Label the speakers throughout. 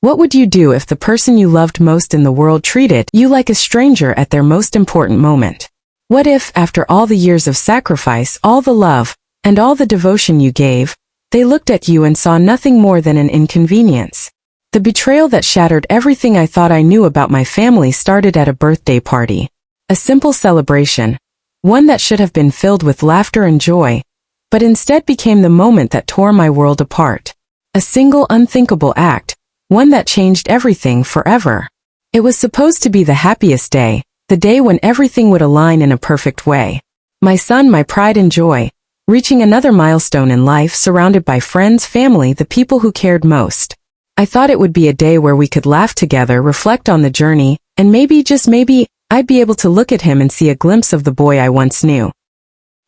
Speaker 1: What would you do if the person you loved most in the world treated you like a stranger at their most important moment? What if, after all the years of sacrifice, all the love, and all the devotion you gave, they looked at you and saw nothing more than an inconvenience? The betrayal that shattered everything I thought I knew about my family started at a birthday party. A simple celebration, one that should have been filled with laughter and joy, but instead became the moment that tore my world apart. A single unthinkable act, one that changed everything forever. It was supposed to be the happiest day, the day when everything would align in a perfect way. My son, my pride and joy, reaching another milestone in life surrounded by friends, family, the people who cared most. I thought it would be a day where we could laugh together, reflect on the journey, and maybe, just maybe, I'd be able to look at him and see a glimpse of the boy I once knew.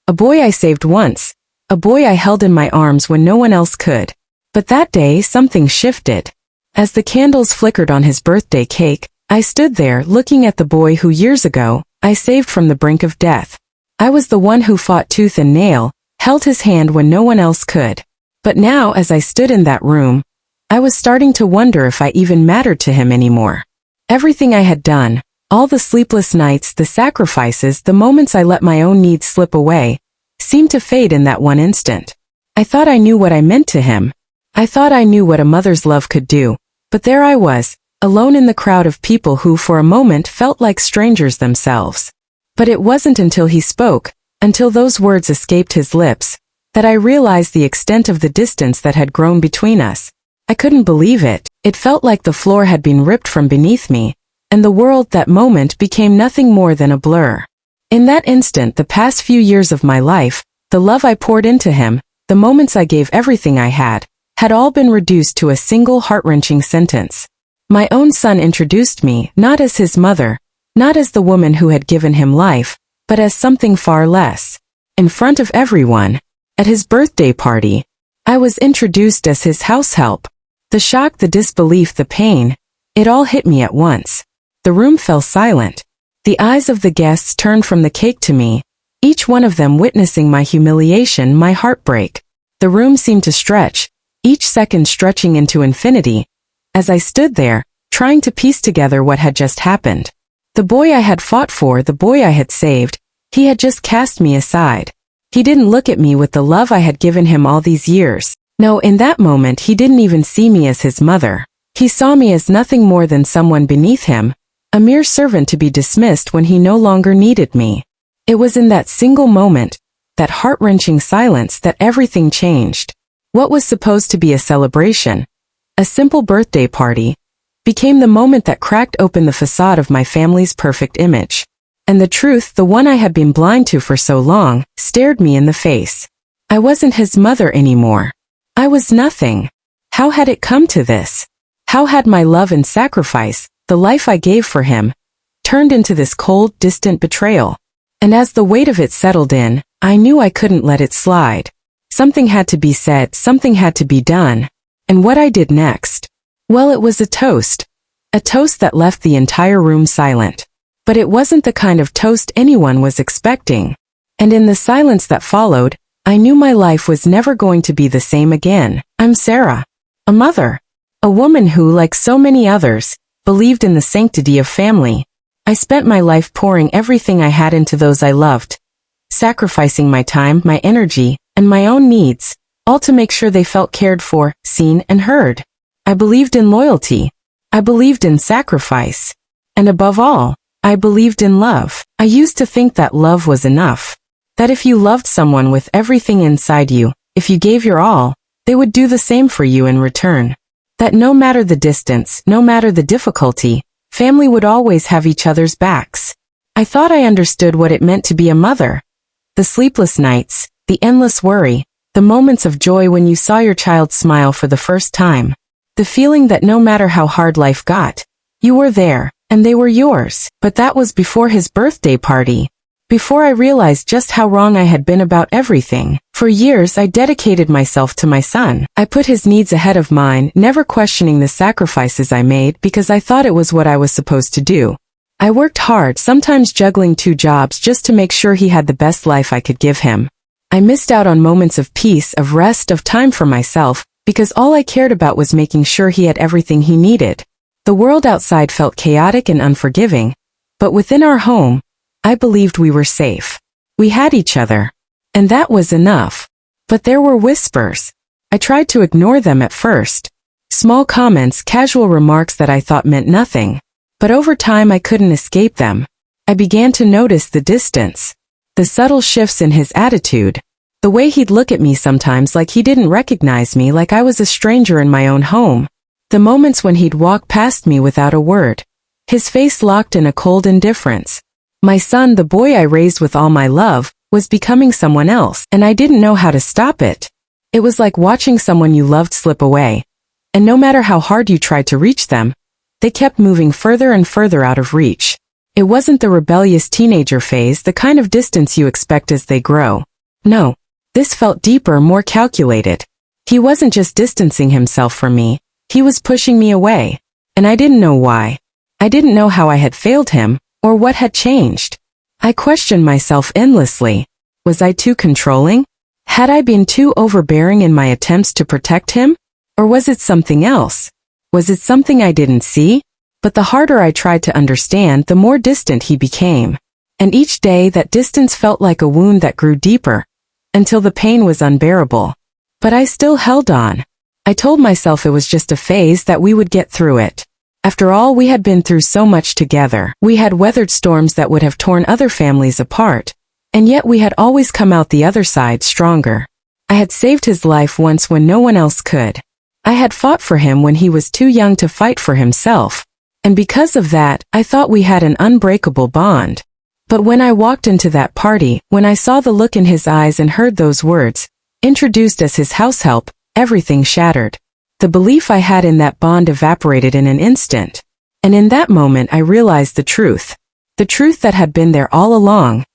Speaker 1: A boy I saved once, a boy I held in my arms when no one else could. But that day, something shifted. As the candles flickered on his birthday cake, I stood there looking at the boy who years ago, I saved from the brink of death. I was the one who fought tooth and nail, held his hand when no one else could. But now, as I stood in that room, I was starting to wonder if I even mattered to him anymore. Everything I had done, all the sleepless nights, the sacrifices, the moments I let my own needs slip away, seemed to fade in that one instant. I thought I knew what I meant to him. I thought I knew what a mother's love could do. But there I was, alone in the crowd of people who for a moment felt like strangers themselves. But it wasn't until he spoke, until those words escaped his lips, that I realized the extent of the distance that had grown between us. I couldn't believe it. It felt like the floor had been ripped from beneath me, and the world that moment became nothing more than a blur. In that instant, the past few years of my life, the love I poured into him, the moments I gave everything I had all been reduced to a single heart-wrenching sentence. My own son introduced me, not as his mother, not as the woman who had given him life, but as something far less. In front of everyone, at his birthday party, I was introduced as his househelp. The shock, the disbelief, the pain, it all hit me at once. The room fell silent. The eyes of the guests turned from the cake to me, each one of them witnessing my humiliation, my heartbreak. The room seemed to stretch, each second stretching into infinity, as I stood there, trying to piece together what had just happened. The boy I had fought for, the boy I had saved, he had just cast me aside. He didn't look at me with the love I had given him all these years. No, in that moment he didn't even see me as his mother. He saw me as nothing more than someone beneath him, a mere servant to be dismissed when he no longer needed me. It was in that single moment, that heart-wrenching silence, that everything changed. What was supposed to be a celebration, a simple birthday party, became the moment that cracked open the facade of my family's perfect image. And the truth, the one I had been blind to for so long, stared me in the face. I wasn't his mother anymore. I was nothing. How had it come to this? How had my love and sacrifice, the life I gave for him, turned into this cold, distant betrayal? And as the weight of it settled in, I knew I couldn't let it slide. Something had to be said, something had to be done. And what I did next? Well, it was a toast that left the entire room silent. But it wasn't the kind of toast anyone was expecting. And in the silence that followed, I knew my life was never going to be the same again. I'm Sarah, a mother, a woman who, like so many others, believed in the sanctity of family. I spent my life pouring everything I had into those I loved, sacrificing my time, my energy, and my own needs, all to make sure they felt cared for, seen, and heard. I believed in loyalty. I believed in sacrifice. And above all, I believed in love. I used to think that love was enough. That if you loved someone with everything inside you, if you gave your all, they would do the same for you in return. That no matter the distance, no matter the difficulty, family would always have each other's backs. I thought I understood what it meant to be a mother. The sleepless nights, the endless worry, the moments of joy when you saw your child smile for the first time. The feeling that no matter how hard life got, you were there, and they were yours. But that was before his birthday party. Before I realized just how wrong I had been about everything. For years I dedicated myself to my son. I put his needs ahead of mine, never questioning the sacrifices I made because I thought it was what I was supposed to do. I worked hard, sometimes juggling 2 jobs just to make sure he had the best life I could give him. I missed out on moments of peace, of rest, of time for myself, because all I cared about was making sure he had everything he needed. The world outside felt chaotic and unforgiving, but within our home, I believed we were safe. We had each other, and that was enough. But there were whispers. I tried to ignore them at first. Small comments, casual remarks that I thought meant nothing. But over time I couldn't escape them. I began to notice the distance, the subtle shifts in his attitude, the way he'd look at me sometimes like he didn't recognize me, like I was a stranger in my own home. The moments when he'd walk past me without a word, his face locked in a cold indifference. My son, the boy I raised with all my love, was becoming someone else, and I didn't know how to stop it. It was like watching someone you loved slip away, and no matter how hard you tried to reach them, they kept moving further and further out of reach. It wasn't the rebellious teenager phase, the kind of distance you expect as they grow. No, this felt deeper, more calculated. He wasn't just distancing himself from me, he was pushing me away, and I didn't know why. I didn't know how I had failed him, or what had changed. I questioned myself endlessly. Was I too controlling? Had I been too overbearing in my attempts to protect him? Or was it something else? Was it something I didn't see? But the harder I tried to understand, the more distant he became. And each day that distance felt like a wound that grew deeper, until the pain was unbearable. But I still held on. I told myself it was just a phase, that we would get through it. After all, we had been through so much together. We had weathered storms that would have torn other families apart, and yet we had always come out the other side stronger. I had saved his life once when no one else could. I had fought for him when he was too young to fight for himself, and because of that, I thought we had an unbreakable bond. But when I walked into that party, when I saw the look in his eyes and heard those words, introduced as his househelp, everything shattered. The belief I had in that bond evaporated in an instant. And in that moment I realized the truth that had been there all along,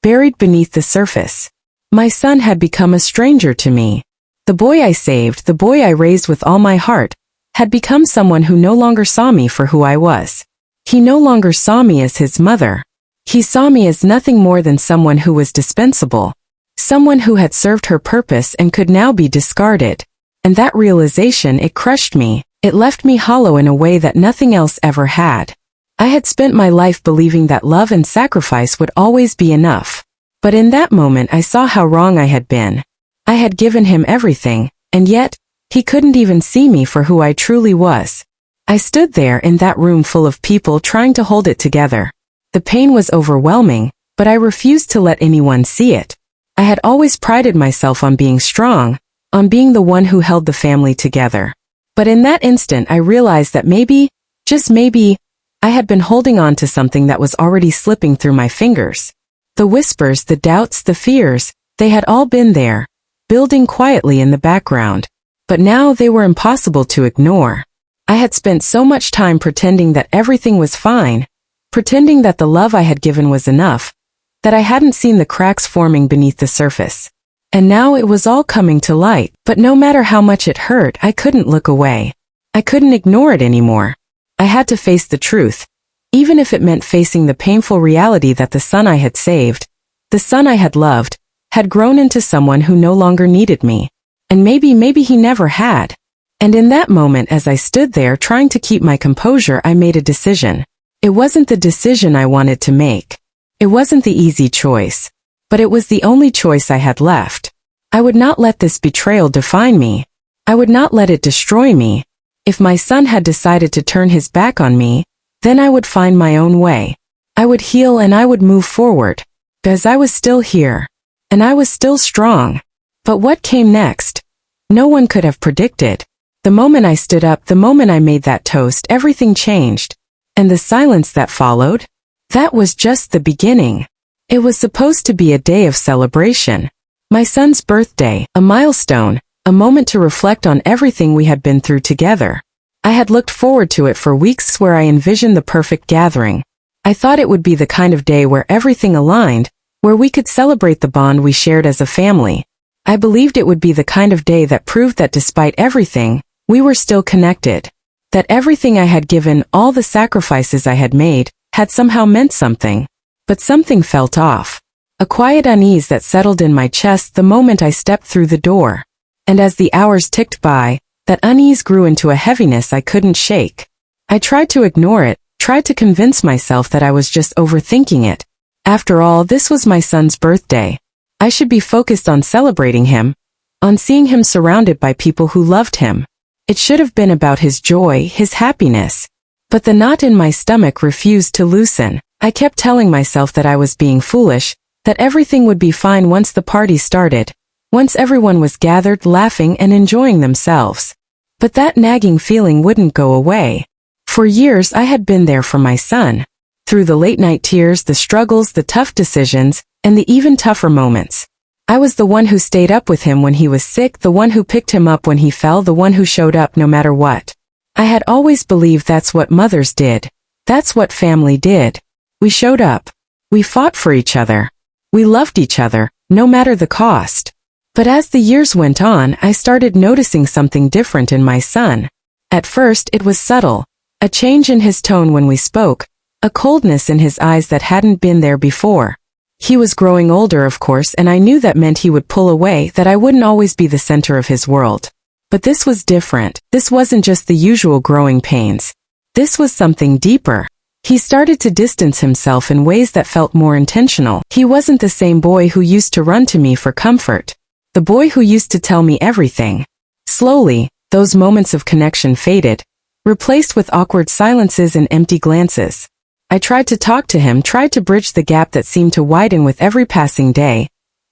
Speaker 1: buried beneath the surface. My son had become a stranger to me. The boy I saved, the boy I raised with all my heart, had become someone who no longer saw me for who I was. He no longer saw me as his mother. He saw me as nothing more than someone who was dispensable, someone who had served her purpose and could now be discarded. And that realization, it crushed me. It left me hollow in a way that nothing else ever had. I had spent my life believing that love and sacrifice would always be enough. But in that moment I saw how wrong I had been. I had given him everything, and yet, he couldn't even see me for who I truly was. I stood there in that room full of people trying to hold it together. The pain was overwhelming, but I refused to let anyone see it. I had always prided myself on being strong, on being the one who held the family together. But in that instant I realized that maybe, just maybe, I had been holding on to something that was already slipping through my fingers. The whispers, the doubts, the fears, they had all been there, building quietly in the background. But now they were impossible to ignore. I had spent so much time pretending that everything was fine, pretending that the love I had given was enough, that I hadn't seen the cracks forming beneath the surface. And now it was all coming to light, but no matter how much it hurt, I couldn't look away. I couldn't ignore it anymore. I had to face the truth, even if it meant facing the painful reality that the son I had saved, the son I had loved, had grown into someone who no longer needed me. And maybe he never had. And in that moment, as I stood there trying to keep my composure, I made a decision. It wasn't the decision I wanted to make. It wasn't the easy choice. But it was the only choice I had left. I would not let this betrayal define me. I would not let it destroy me. If my son had decided to turn his back on me, then I would find my own way. I would heal and I would move forward. Because I was still here. And I was still strong. But what came next? No one could have predicted. The moment I stood up, the moment I made that toast, everything changed. And the silence that followed? That was just the beginning. It was supposed to be a day of celebration. My son's birthday, a milestone, a moment to reflect on everything we had been through together. I had looked forward to it for weeks, where I envisioned the perfect gathering. I thought it would be the kind of day where everything aligned, where we could celebrate the bond we shared as a family. I believed it would be the kind of day that proved that despite everything, we were still connected. That everything I had given, all the sacrifices I had made, had somehow meant something. But something felt off. A quiet unease that settled in my chest the moment I stepped through the door. And as the hours ticked by, that unease grew into a heaviness I couldn't shake. I tried to ignore it, tried to convince myself that I was just overthinking it. After all, this was my son's birthday. I should be focused on celebrating him, on seeing him surrounded by people who loved him. It should have been about his joy, his happiness. But the knot in my stomach refused to loosen. I kept telling myself that I was being foolish, that everything would be fine once the party started, once everyone was gathered, laughing and enjoying themselves. But that nagging feeling wouldn't go away. For years I had been there for my son. Through the late-night tears, the struggles, the tough decisions, and the even tougher moments. I was the one who stayed up with him when he was sick, the one who picked him up when he fell, the one who showed up no matter what. I had always believed that's what mothers did. That's what family did. We showed up. We fought for each other. We loved each other, no matter the cost. But as the years went on, I started noticing something different in my son. At first, it was subtle. A change in his tone when we spoke, a coldness in his eyes that hadn't been there before. He was growing older, of course, and I knew that meant he would pull away, that I wouldn't always be the center of his world. But this was different. This wasn't just the usual growing pains. This was something deeper. He started to distance himself in ways that felt more intentional. He wasn't the same boy who used to run to me for comfort. The boy who used to tell me everything. Slowly, those moments of connection faded, replaced with awkward silences and empty glances. I tried to talk to him, tried to bridge the gap that seemed to widen with every passing day,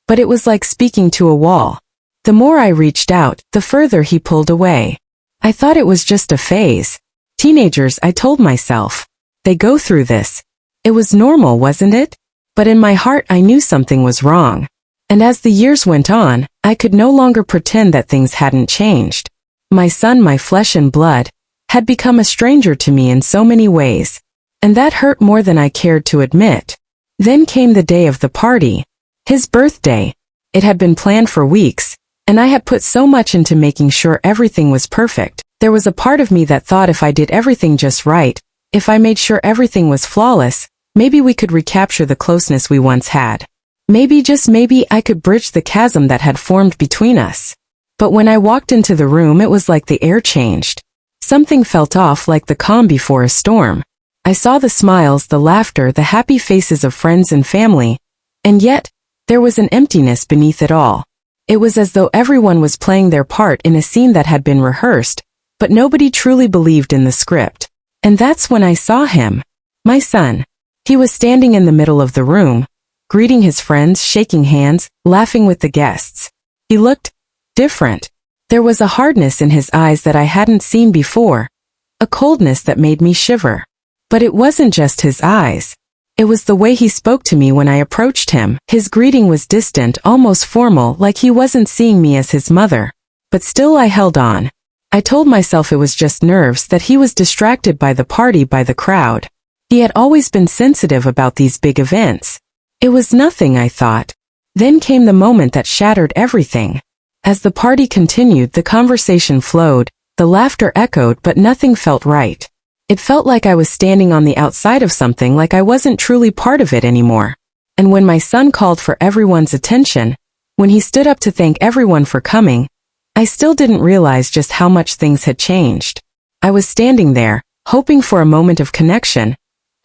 Speaker 1: but it was like speaking to a wall. The more I reached out, the further he pulled away. I thought it was just a phase. Teenagers, I told myself. They go through this. It was normal, wasn't it? But in my heart I knew something was wrong. And as the years went on, I could no longer pretend that things hadn't changed. My son, my flesh and blood, had become a stranger to me in so many ways. And that hurt more than I cared to admit. Then came the day of the party. His birthday. It had been planned for weeks, and I had put so much into making sure everything was perfect. There was a part of me that thought if I did everything just right, if I made sure everything was flawless, maybe we could recapture the closeness we once had. Maybe, just maybe, I could bridge the chasm that had formed between us. But when I walked into the room, it was like the air changed. Something felt off, like the calm before a storm. I saw the smiles, the laughter, the happy faces of friends and family, and yet, there was an emptiness beneath it all. It was as though everyone was playing their part in a scene that had been rehearsed, but nobody truly believed in the script. And that's when I saw him. My son. He was standing in the middle of the room, greeting his friends, shaking hands, laughing with the guests. He looked different. There was a hardness in his eyes that I hadn't seen before, a coldness that made me shiver. But it wasn't just his eyes. It was the way he spoke to me when I approached him. His greeting was distant, almost formal, like he wasn't seeing me as his mother. But still I held on. I told myself it was just nerves, that he was distracted by the party, by the crowd. He had always been sensitive about these big events. It was nothing, I thought. Then came the moment that shattered everything. As the party continued, the conversation flowed, the laughter echoed, but nothing felt right. It felt like I was standing on the outside of something, like I wasn't truly part of it anymore. And when my son called for everyone's attention, when he stood up to thank everyone for coming, I still didn't realize just how much things had changed. I was standing there, hoping for a moment of connection,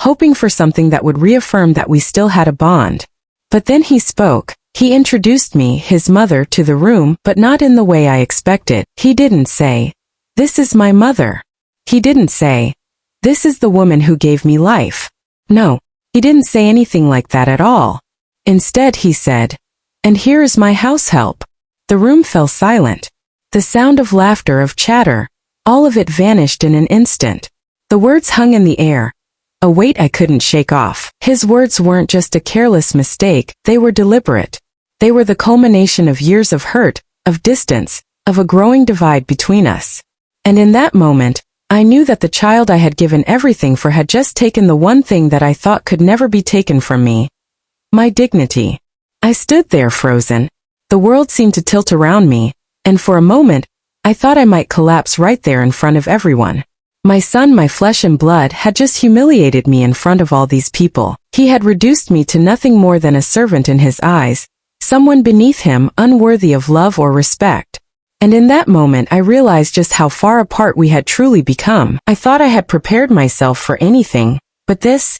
Speaker 1: hoping for something that would reaffirm that we still had a bond. But then he spoke. He introduced me, his mother, to the room, but not in the way I expected. He didn't say, "This is my mother." He didn't say, "This is the woman who gave me life." No, he didn't say anything like that at all. Instead he said, "And here is my house help." The room fell silent. The sound of laughter, of chatter, all of it vanished in an instant. The words hung in the air, a weight I couldn't shake off. His words weren't just a careless mistake, they were deliberate. They were the culmination of years of hurt, of distance, of a growing divide between us. And in that moment, I knew that the child I had given everything for had just taken the one thing that I thought could never be taken from me. My dignity. I stood there frozen. The world seemed to tilt around me, and for a moment, I thought I might collapse right there in front of everyone. My son, my flesh and blood, had just humiliated me in front of all these people. He had reduced me to nothing more than a servant in his eyes, someone beneath him, unworthy of love or respect. And in that moment I realized just how far apart we had truly become. I thought I had prepared myself for anything, but this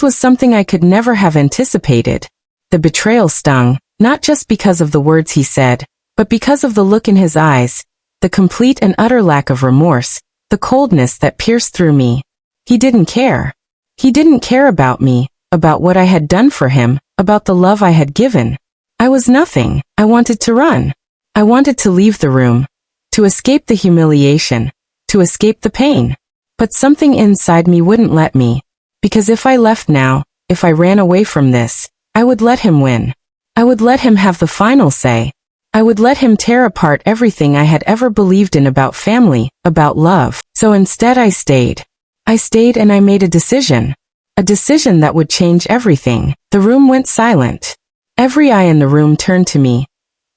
Speaker 1: was something I could never have anticipated. The betrayal stung, not just because of the words he said, but because of the look in his eyes, the complete and utter lack of remorse, the coldness that pierced through me. He didn't care. He didn't care about me, about what I had done for him, about the love I had given. I was nothing. I wanted to run. I wanted to leave the room, to escape the humiliation, to escape the pain. But something inside me wouldn't let me, because if I left now, if I ran away from this, I would let him win. I would let him have the final say. I would let him tear apart everything I had ever believed in about family, about love. So instead I stayed. I stayed and I made a decision. A decision that would change everything. The room went silent. Every eye in the room turned to me,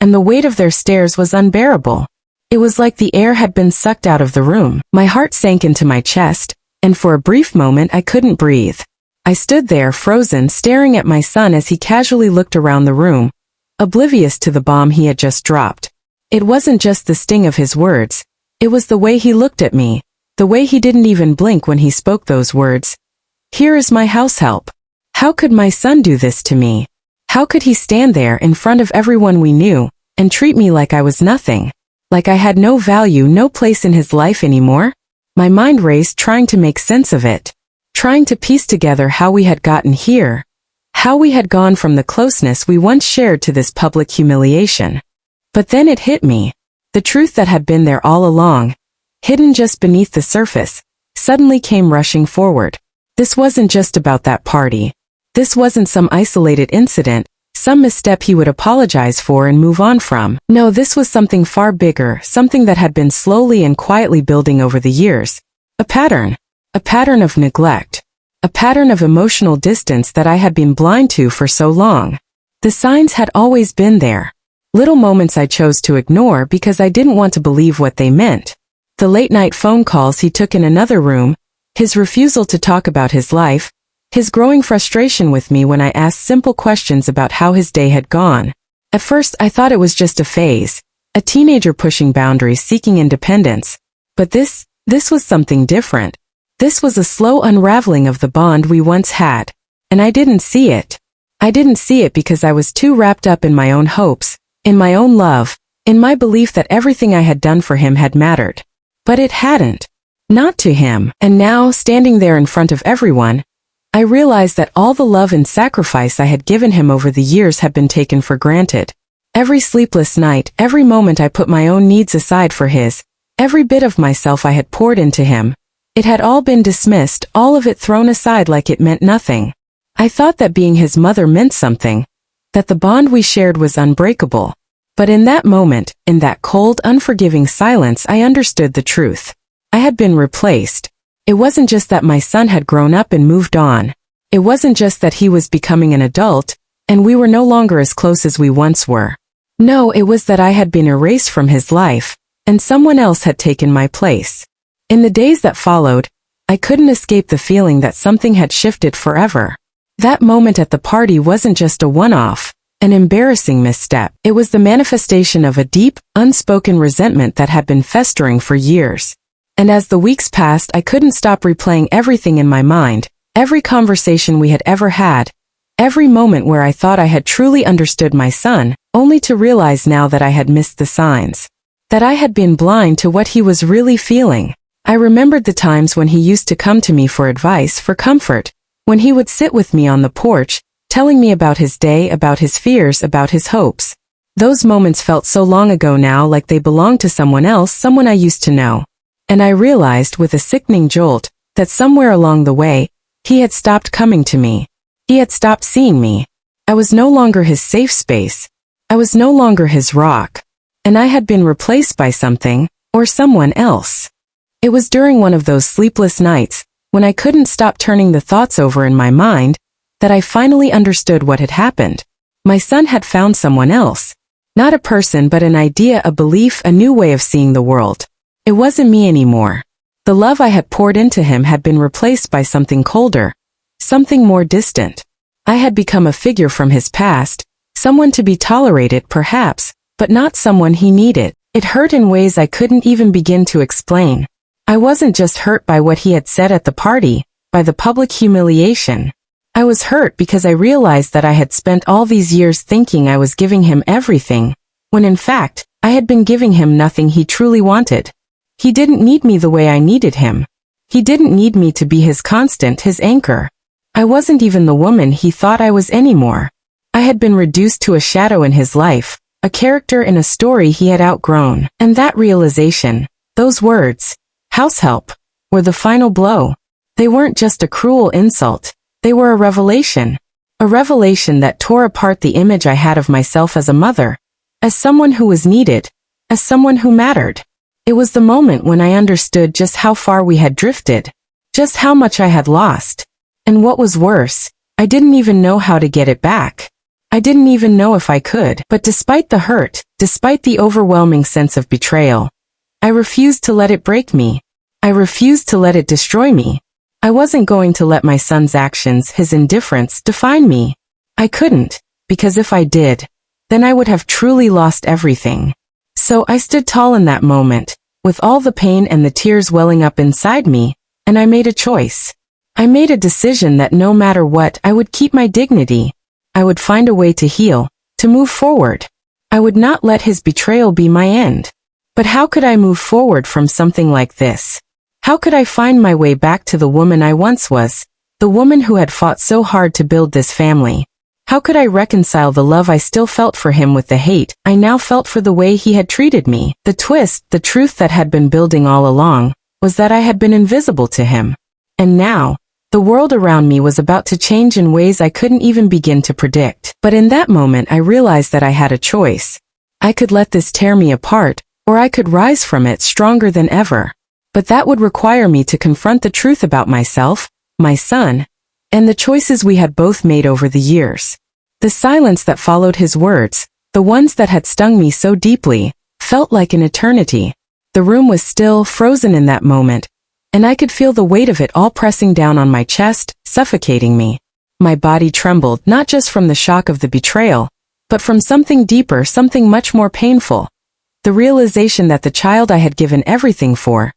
Speaker 1: and the weight of their stares was unbearable. It was like the air had been sucked out of the room. My heart sank into my chest, and for a brief moment I couldn't breathe. I stood there frozen, staring at my son as he casually looked around the room, oblivious to the bomb he had just dropped. It wasn't just the sting of his words. It was the way he looked at me, the way he didn't even blink when he spoke those words. Here is my househelp. How could my son do this to me? How could he stand there in front of everyone we knew, and treat me like I was nothing? Like I had no value, no place in his life anymore? My mind raced, trying to make sense of it. Trying to piece together how we had gotten here. How we had gone from the closeness we once shared to this public humiliation. But then it hit me. The truth that had been there all along, hidden just beneath the surface, suddenly came rushing forward. This wasn't just about that party. This wasn't some isolated incident, some misstep he would apologize for and move on from. No, this was something far bigger, something that had been slowly and quietly building over the years. A pattern of neglect. A pattern of emotional distance that I had been blind to for so long. The signs had always been there. Little moments I chose to ignore because I didn't want to believe what they meant. The late-night phone calls he took in another room, his refusal to talk about his life, his growing frustration with me when I asked simple questions about how his day had gone. At first I thought it was just a phase, a teenager pushing boundaries, seeking independence. But this was something different. This was a slow unraveling of the bond we once had. And I didn't see it. I didn't see it because I was too wrapped up in my own hopes, in my own love, in my belief that everything I had done for him had mattered. But it hadn't. Not to him. And now, standing there in front of everyone, I realized that all the love and sacrifice I had given him over the years had been taken for granted. Every sleepless night, every moment I put my own needs aside for his, every bit of myself I had poured into him, it had all been dismissed, all of it thrown aside like it meant nothing. I thought that being his mother meant something, that the bond we shared was unbreakable. But in that moment, in that cold, unforgiving silence, I understood the truth. I had been replaced. It wasn't just that my son had grown up and moved on. It wasn't just that he was becoming an adult, and we were no longer as close as we once were. No, it was that I had been erased from his life, and someone else had taken my place. In the days that followed, I couldn't escape the feeling that something had shifted forever. That moment at the party wasn't just a one-off, an embarrassing misstep. It was the manifestation of a deep, unspoken resentment that had been festering for years. And as the weeks passed, I couldn't stop replaying everything in my mind, every conversation we had ever had, every moment where I thought I had truly understood my son, only to realize now that I had missed the signs. That I had been blind to what he was really feeling. I remembered the times when he used to come to me for advice, for comfort, when he would sit with me on the porch, telling me about his day, about his fears, about his hopes. Those moments felt so long ago now, like they belonged to someone else, someone I used to know. And I realized with a sickening jolt that somewhere along the way, he had stopped coming to me. He had stopped seeing me. I was no longer his safe space. I was no longer his rock. And I had been replaced by something, or someone else. It was during one of those sleepless nights, when I couldn't stop turning the thoughts over in my mind, that I finally understood what had happened. My son had found someone else. Not a person, but an idea, a belief, a new way of seeing the world. It wasn't me anymore. The love I had poured into him had been replaced by something colder, something more distant. I had become a figure from his past, someone to be tolerated perhaps, but not someone he needed. It hurt in ways I couldn't even begin to explain. I wasn't just hurt by what he had said at the party, by the public humiliation. I was hurt because I realized that I had spent all these years thinking I was giving him everything, when in fact, I had been giving him nothing he truly wanted. He didn't need me the way I needed him. He didn't need me to be his constant, his anchor. I wasn't even the woman he thought I was anymore. I had been reduced to a shadow in his life, a character in a story he had outgrown. And that realization, those words, "Househelp," were the final blow. They weren't just a cruel insult. They were a revelation. A revelation that tore apart the image I had of myself as a mother, as someone who was needed, as someone who mattered. It was the moment when I understood just how far we had drifted, just how much I had lost. And what was worse, I didn't even know how to get it back. I didn't even know if I could. But despite the hurt, despite the overwhelming sense of betrayal, I refused to let it break me. I refused to let it destroy me. I wasn't going to let my son's actions, his indifference, define me. I couldn't, because if I did, then I would have truly lost everything. So I stood tall in that moment, with all the pain and the tears welling up inside me, and I made a choice. I made a decision that no matter what, I would keep my dignity. I would find a way to heal, to move forward. I would not let his betrayal be my end. But how could I move forward from something like this? How could I find my way back to the woman I once was, the woman who had fought so hard to build this family? How could I reconcile the love I still felt for him with the hate I now felt for the way he had treated me? The twist, the truth that had been building all along, was that I had been invisible to him. And now, the world around me was about to change in ways I couldn't even begin to predict. But in that moment I realized that I had a choice. I could let this tear me apart, or I could rise from it stronger than ever. But that would require me to confront the truth about myself, my son, and the choices we had both made over the years. The silence that followed his words, the ones that had stung me so deeply, felt like an eternity. The room was still, frozen in that moment, and I could feel the weight of it all pressing down on my chest, suffocating me. My body trembled, not just from the shock of the betrayal, but from something deeper, something much more painful. The realization that the child I had given everything for,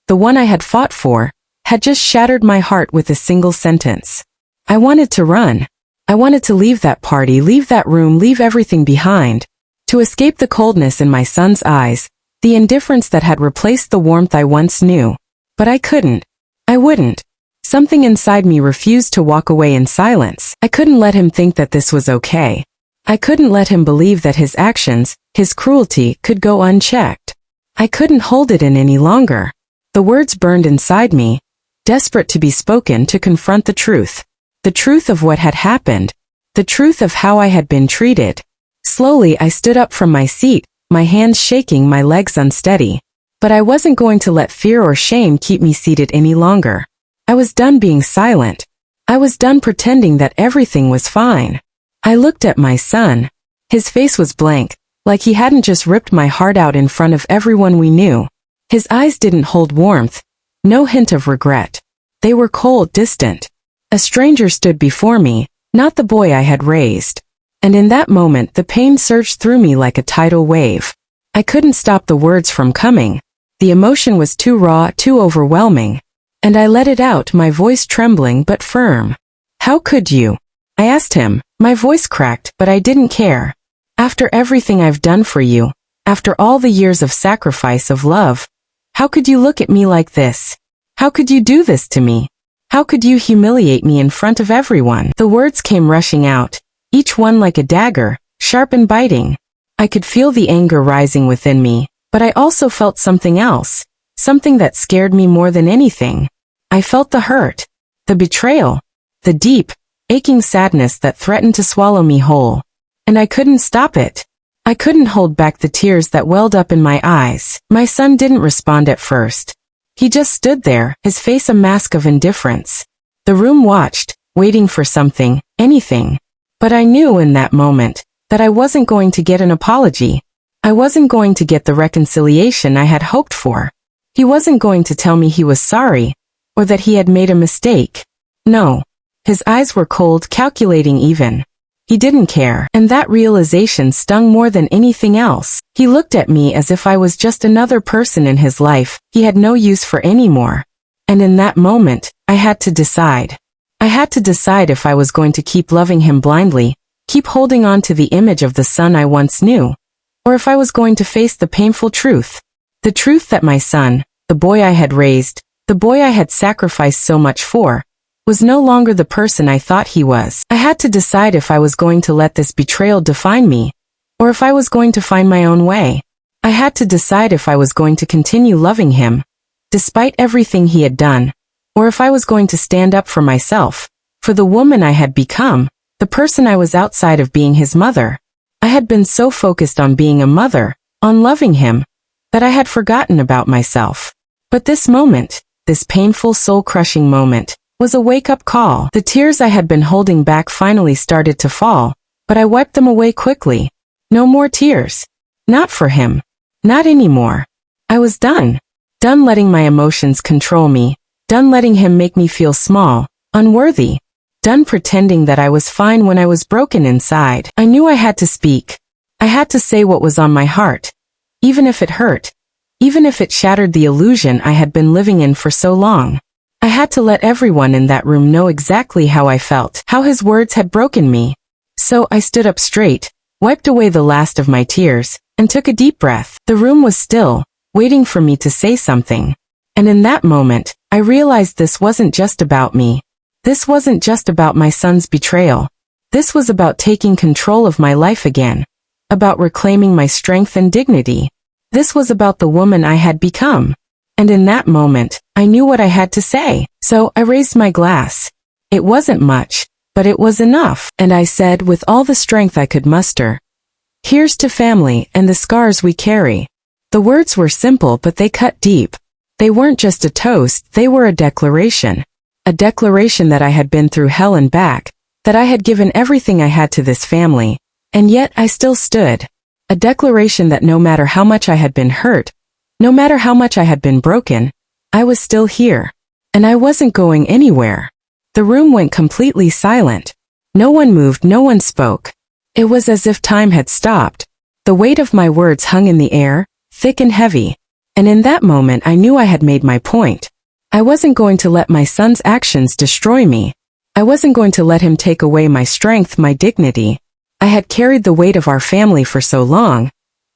Speaker 1: the one I had fought for, had just shattered my heart with a single sentence. I wanted to run. I wanted to leave that party, leave that room, leave everything behind, to escape the coldness in my son's eyes, the indifference that had replaced the warmth I once knew. But I couldn't. I wouldn't. Something inside me refused to walk away in silence. I couldn't let him think that this was okay. I couldn't let him believe that his actions, his cruelty, could go unchecked. I couldn't hold it in any longer. The words burned inside me, desperate to be spoken, to confront the truth. The truth of what had happened. The truth of how I had been treated. Slowly I stood up from my seat, my hands shaking, my legs unsteady. But I wasn't going to let fear or shame keep me seated any longer. I was done being silent. I was done pretending that everything was fine. I looked at my son. His face was blank, like he hadn't just ripped my heart out in front of everyone we knew. His eyes didn't hold warmth, no hint of regret. They were cold, distant. A stranger stood before me, not the boy I had raised. And in that moment the pain surged through me like a tidal wave. I couldn't stop the words from coming. The emotion was too raw, too overwhelming. And I let it out, my voice trembling but firm. "How could you?" I asked him. My voice cracked, but I didn't care. "After everything I've done for you, after all the years of sacrifice, of love, how could you look at me like this? How could you do this to me? How could you humiliate me in front of everyone?" The words came rushing out, each one like a dagger, sharp and biting. I could feel the anger rising within me, but I also felt something else, something that scared me more than anything. I felt the hurt, the betrayal, the deep, aching sadness that threatened to swallow me whole. And I couldn't stop it. I couldn't hold back the tears that welled up in my eyes. My son didn't respond at first. He just stood there, his face a mask of indifference. The room watched, waiting for something, anything. But I knew in that moment that I wasn't going to get an apology. I wasn't going to get the reconciliation I had hoped for. He wasn't going to tell me he was sorry, or that he had made a mistake. No. His eyes were cold, calculating even. He didn't care, and that realization stung more than anything else. He looked at me as if I was just another person in his life he had no use for anymore. And in that moment, I had to decide. I had to decide if I was going to keep loving him blindly, keep holding on to the image of the son I once knew, or if I was going to face the painful truth. The truth that my son, the boy I had raised, the boy I had sacrificed so much for, was no longer the person I thought he was. I had to decide if I was going to let this betrayal define me, or if I was going to find my own way. I had to decide if I was going to continue loving him, despite everything he had done, or if I was going to stand up for myself, for the woman I had become, the person I was outside of being his mother. I had been so focused on being a mother, on loving him, that I had forgotten about myself. But this moment, this painful soul-crushing moment, was a wake-up call. The tears I had been holding back finally started to fall, but I wiped them away quickly. No more tears. Not for him. Not anymore. I was done. Done letting my emotions control me. Done letting him make me feel small, unworthy. Done pretending that I was fine when I was broken inside. I knew I had to speak. I had to say what was on my heart. Even if it hurt. Even if it shattered the illusion I had been living in for so long. I had to let everyone in that room know exactly how I felt, how his words had broken me. So I stood up straight, wiped away the last of my tears, and took a deep breath. The room was still, waiting for me to say something. And in that moment, I realized this wasn't just about me. This wasn't just about my son's betrayal. This was about taking control of my life again. About reclaiming my strength and dignity. This was about the woman I had become. And in that moment, I knew what I had to say. So I raised my glass. It wasn't much, but it was enough. And I said with all the strength I could muster, "Here's to family and the scars we carry." The words were simple, but they cut deep. They weren't just a toast, they were a declaration. A declaration that I had been through hell and back, that I had given everything I had to this family, and yet I still stood. A declaration that no matter how much I had been hurt, no matter how much I had been broken, I was still here. And I wasn't going anywhere. The room went completely silent. No one moved, no one spoke. It was as if time had stopped. The weight of my words hung in the air, thick and heavy. And in that moment I knew I had made my point. I wasn't going to let my son's actions destroy me. I wasn't going to let him take away my strength, my dignity. I had carried the weight of our family for so long,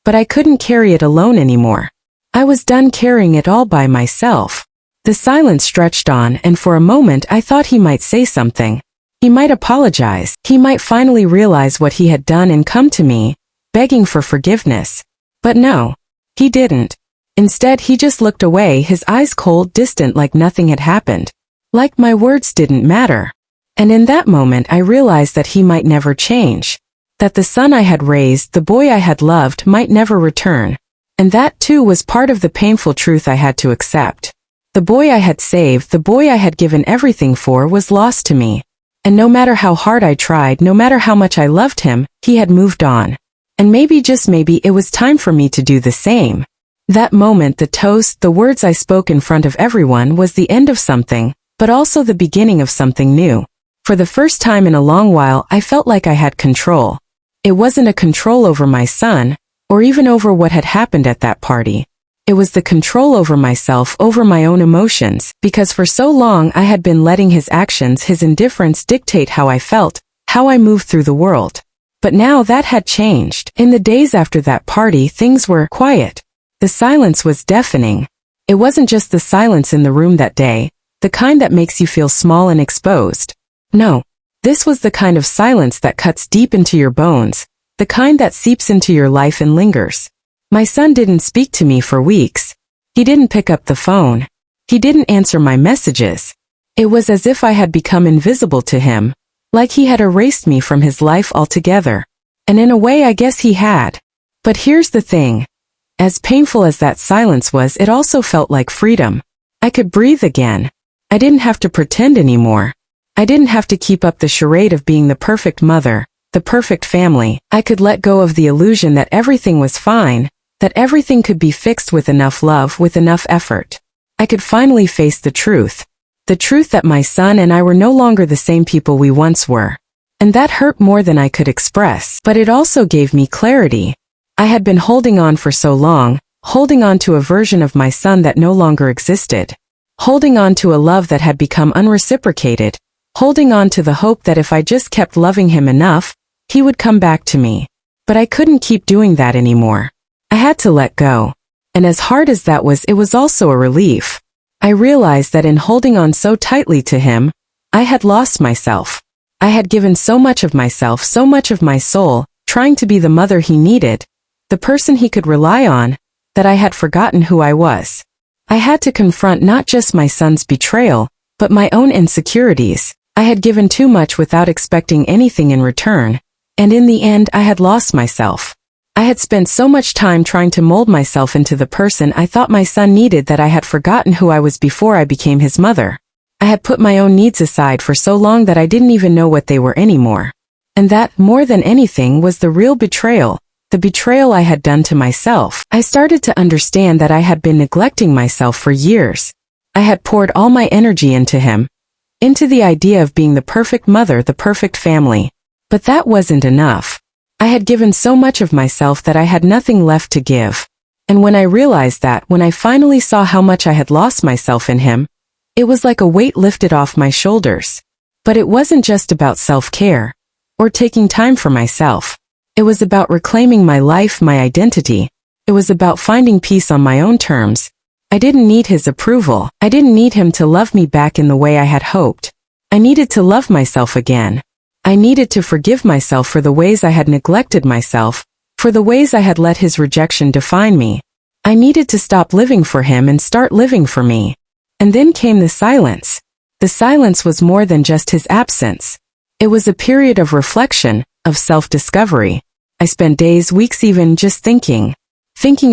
Speaker 1: but I couldn't carry it alone anymore. I was done carrying it all by myself. The silence stretched on, and for a moment I thought he might say something. He might apologize. He might finally realize what he had done and come to me, begging for forgiveness. But no, he didn't. Instead, he just looked away, his eyes cold, distant, like nothing had happened. Like my words didn't matter. And in that moment I realized that he might never change. That the son I had raised, the boy I had loved, might never return. And that too was part of the painful truth I had to accept. The boy I had saved, the boy I had given everything for, was lost to me. And no matter how hard I tried, no matter how much I loved him, he had moved on. And maybe, just maybe, it was time for me to do the same. That moment, the toast, the words I spoke in front of everyone, was the end of something, but also the beginning of something new. For the first time in a long while, I felt like I had control. It wasn't a control over my son, or even over what had happened at that party. It was the control over myself, over my own emotions, because for so long I had been letting his actions, his indifference dictate how I felt, how I moved through the world. But now that had changed. In the days after that party, things were quiet. The silence was deafening. It wasn't just the silence in the room that day, the kind that makes you feel small and exposed. No, this was the kind of silence that cuts deep into your bones, the kind that seeps into your life and lingers. My son didn't speak to me for weeks. He didn't pick up the phone. He didn't answer my messages. It was as if I had become invisible to him, like he had erased me from his life altogether. And in a way, I guess he had. But here's the thing. As painful as that silence was, it also felt like freedom. I could breathe again. I didn't have to pretend anymore. I didn't have to keep up the charade of being the perfect mother, the perfect family. I could let go of the illusion that everything was fine, that everything could be fixed with enough love, with enough effort. I could finally face the truth that my son and I were no longer the same people we once were. And that hurt more than I could express, but it also gave me clarity. I had been holding on for so long, holding on to a version of my son that no longer existed. Holding on to a love that had become unreciprocated. Holding on to the hope that if I just kept loving him enough, he would come back to me. But I couldn't keep doing that anymore. I had to let go. And as hard as that was, it was also a relief. I realized that in holding on so tightly to him, I had lost myself. I had given so much of myself, so much of my soul, trying to be the mother he needed, the person he could rely on, that I had forgotten who I was. I had to confront not just my son's betrayal, but my own insecurities. I had given too much without expecting anything in return, and in the end I had lost myself. I had spent so much time trying to mold myself into the person I thought my son needed that I had forgotten who I was before I became his mother. I had put my own needs aside for so long that I didn't even know what they were anymore. And that, more than anything, was the real betrayal, the betrayal I had done to myself. I started to understand that I had been neglecting myself for years. I had poured all my energy into him, into the idea of being the perfect mother, the perfect family. But that wasn't enough. I had given so much of myself that I had nothing left to give. And when I realized that, when I finally saw how much I had lost myself in him, it was like a weight lifted off my shoulders. But it wasn't just about self-care, or taking time for myself. It was about reclaiming my life, my identity. It was about finding peace on my own terms. I didn't need his approval. I didn't need him to love me back in the way I had hoped. I needed to love myself again. I needed to forgive myself for the ways I had neglected myself, for the ways I had let his rejection define me. I needed to stop living for him and start living for me. And then came the silence. The silence was more than just his absence. It was a period of reflection, of self-discovery. I spent days, weeks even, just thinking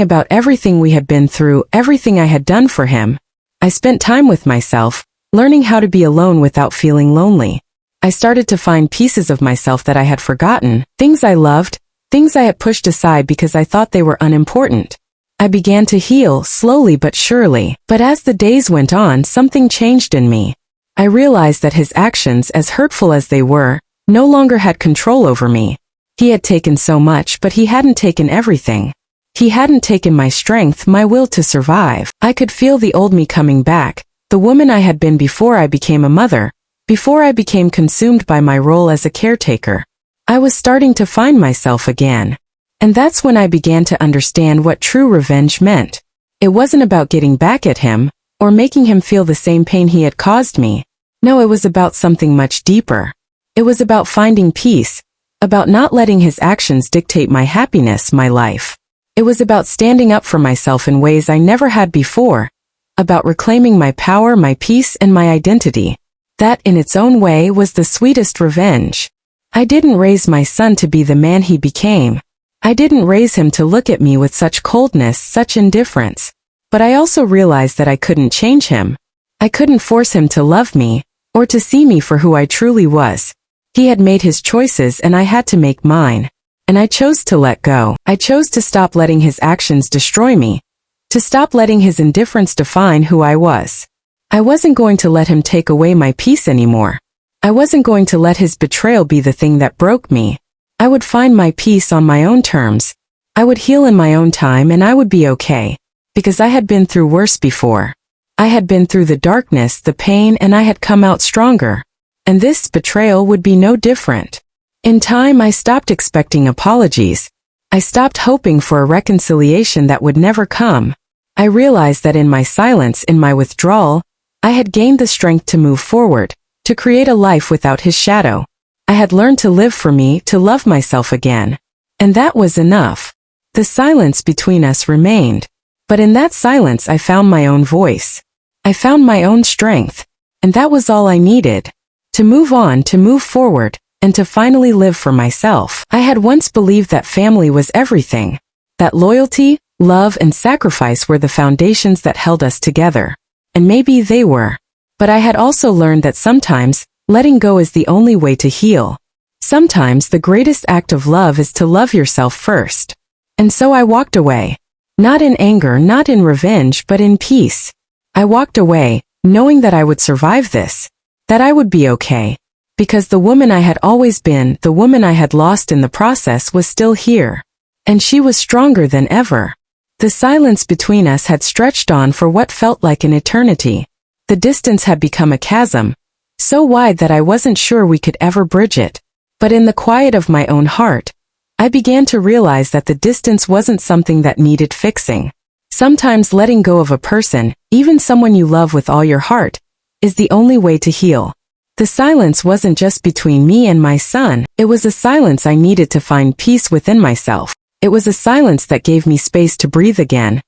Speaker 1: about everything we had been through, everything I had done for him. I spent time with myself, learning how to be alone without feeling lonely. I started to find pieces of myself that I had forgotten, things I loved, things I had pushed aside because I thought they were unimportant. I began to heal, slowly but surely. But as the days went on, something changed in me. I realized that his actions, as hurtful as they were, no longer had control over me. He had taken so much, but he hadn't taken everything. He hadn't taken my strength, my will to survive. I could feel the old me coming back, the woman I had been before I became a mother, before I became consumed by my role as a caretaker. I was starting to find myself again. And that's when I began to understand what true revenge meant. It wasn't about getting back at him, or making him feel the same pain he had caused me. No, it was about something much deeper. It was about finding peace, about not letting his actions dictate my happiness, my life. It was about standing up for myself in ways I never had before, about reclaiming my power, my peace, and my identity. That, in its own way, was the sweetest revenge. I didn't raise my son to be the man he became. I didn't raise him to look at me with such coldness, such indifference. But I also realized that I couldn't change him. I couldn't force him to love me, or to see me for who I truly was. He had made his choices and I had to make mine. And I chose to let go. I chose to stop letting his actions destroy me, to stop letting his indifference define who I was. I wasn't going to let him take away my peace anymore. I wasn't going to let his betrayal be the thing that broke me. I would find my peace on my own terms. I would heal in my own time and I would be okay. Because I had been through worse before. I had been through the darkness, the pain, and I had come out stronger. And this betrayal would be no different. In time, I stopped expecting apologies. I stopped hoping for a reconciliation that would never come. I realized that in my silence, in my withdrawal, I had gained the strength to move forward, to create a life without his shadow. I had learned to live for me, to love myself again. And that was enough. The silence between us remained. But in that silence I found my own voice. I found my own strength. And that was all I needed. To move on, to move forward, and to finally live for myself. I had once believed that family was everything. That loyalty, love, and sacrifice were the foundations that held us together. And maybe they were. But I had also learned that sometimes, letting go is the only way to heal. Sometimes the greatest act of love is to love yourself first. And so I walked away. Not in anger, not in revenge, but in peace. I walked away, knowing that I would survive this. That I would be okay. Because the woman I had always been, the woman I had lost in the process, was still here. And she was stronger than ever. The silence between us had stretched on for what felt like an eternity. The distance had become a chasm, so wide that I wasn't sure we could ever bridge it. But in the quiet of my own heart, I began to realize that the distance wasn't something that needed fixing. Sometimes letting go of a person, even someone you love with all your heart, is the only way to heal. The silence wasn't just between me and my son, it was a silence I needed to find peace within myself. It was a silence that gave me space to breathe again,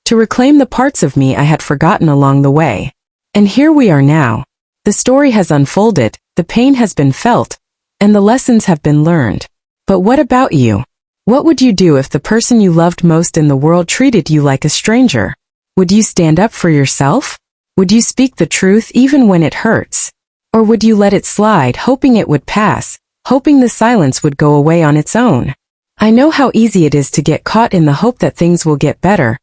Speaker 1: to reclaim the parts of me I had forgotten along the way. And here we are now. The story has unfolded, the pain has been felt, and the lessons have been learned. But what about you? What would you do if the person you loved most in the world treated you like a stranger? Would you stand up for yourself? Would you speak the truth even when it hurts? Or would you let it slide, hoping it would pass, hoping the silence would go away on its own? I know how easy it is to get caught in the hope that things will get better,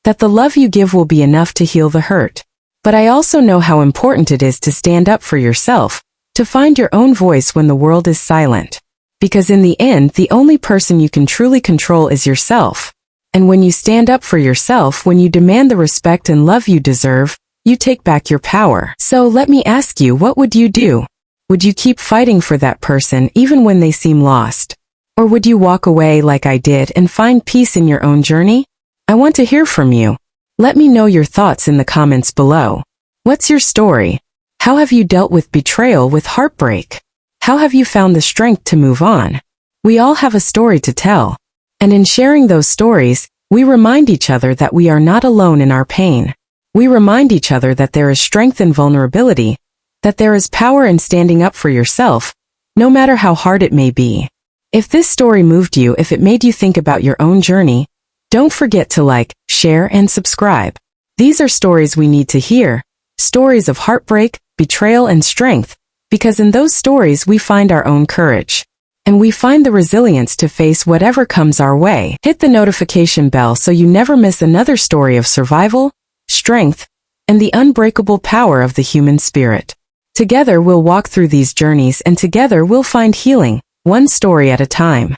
Speaker 1: that the love you give will be enough to heal the hurt. But I also know how important it is to stand up for yourself, to find your own voice when the world is silent. Because in the end, the only person you can truly control is yourself. And when you stand up for yourself, when you demand the respect and love you deserve, you take back your power. So let me ask you, what would you do? Would you keep fighting for that person even when they seem lost? Or would you walk away like I did and find peace in your own journey? I want to hear from you. Let me know your thoughts in the comments below. What's your story? How have you dealt with betrayal, with heartbreak? How have you found the strength to move on? We all have a story to tell. And in sharing those stories, we remind each other that we are not alone in our pain. We remind each other that there is strength in vulnerability, that there is power in standing up for yourself, no matter how hard it may be. If this story moved you, if it made you think about your own journey, don't forget to like, share, and subscribe. These are stories we need to hear, stories of heartbreak, betrayal, and strength, because in those stories we find our own courage. And we find the resilience to face whatever comes our way. Hit the notification bell so you never miss another story of survival, strength, and the unbreakable power of the human spirit. Together we'll walk through these journeys, and together we'll find healing, one story at a time.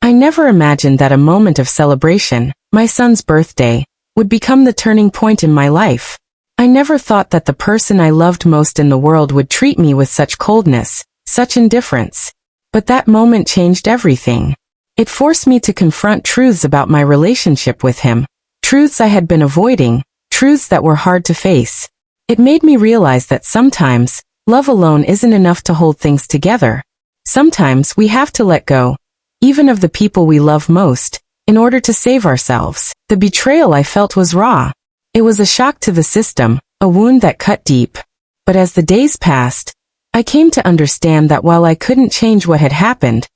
Speaker 1: I never imagined that a moment of celebration, my son's birthday, would become the turning point in my life. I never thought that the person I loved most in the world would treat me with such coldness, such indifference. But that moment changed everything. It forced me to confront truths about my relationship with him, truths I had been avoiding, truths that were hard to face. It made me realize that sometimes, love alone isn't enough to hold things together. Sometimes we have to let go, even of the people we love most, in order to save ourselves. The betrayal I felt was raw. It was a shock to the system, a wound that cut deep. But as the days passed, I came to understand that while I couldn't change what had happened,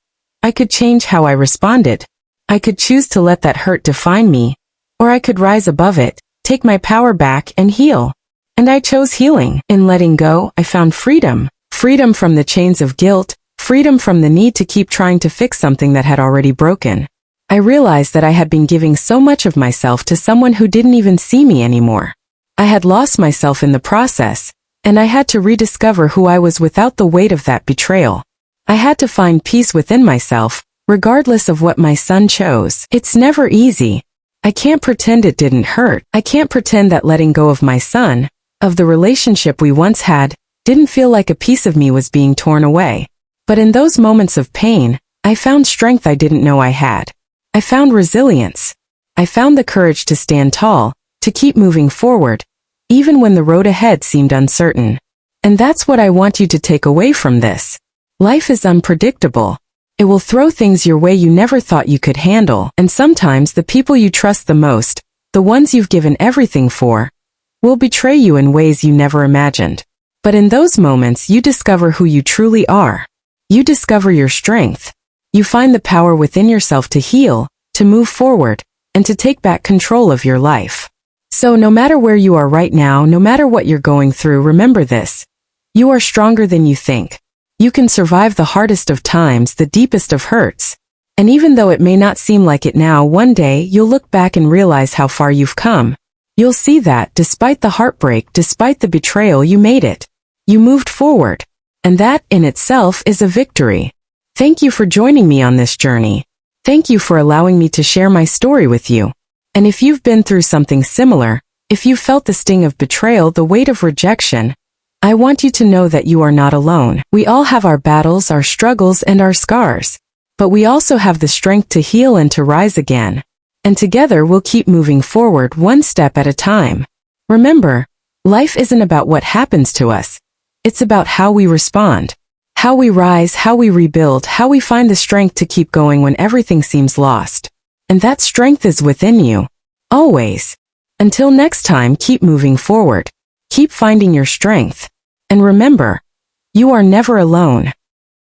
Speaker 1: I could change how I responded. I could choose to let that hurt define me, or I could rise above it, take my power back, and heal. And I chose healing. In letting go, I found freedom. Freedom from the chains of guilt, freedom from the need to keep trying to fix something that had already broken. I realized that I had been giving so much of myself to someone who didn't even see me anymore. I had lost myself in the process, and I had to rediscover who I was without the weight of that betrayal. I had to find peace within myself, regardless of what my son chose. It's never easy. I can't pretend it didn't hurt. I can't pretend that letting go of my son, of the relationship we once had, didn't feel like a piece of me was being torn away. But in those moments of pain, I found strength I didn't know I had. I found resilience. I found the courage to stand tall, to keep moving forward, even when the road ahead seemed uncertain. And that's what I want you to take away from this. Life is unpredictable. It will throw things your way you never thought you could handle, and sometimes the people you trust the most, the ones you've given everything for, will betray you in ways you never imagined. But in those moments you discover who you truly are. You discover your strength. You find the power within yourself to heal, to move forward, and to take back control of your life. So no matter where you are right now, no matter what you're going through, remember this. You are stronger than you think. You can survive the hardest of times, the deepest of hurts. And even though it may not seem like it now, one day you'll look back and realize how far you've come. You'll see that, despite the heartbreak, despite the betrayal, you made it. You moved forward. And that, in itself, is a victory. Thank you for joining me on this journey. Thank you for allowing me to share my story with you. And if you've been through something similar, if you felt the sting of betrayal, the weight of rejection, I want you to know that you are not alone. We all have our battles, our struggles, and our scars. But we also have the strength to heal and to rise again. And together we'll keep moving forward one step at a time. Remember, life isn't about what happens to us. It's about how we respond, how we rise, how we rebuild, how we find the strength to keep going when everything seems lost. And that strength is within you. Always. Until next time, keep moving forward. Keep finding your strength. And remember, you are never alone.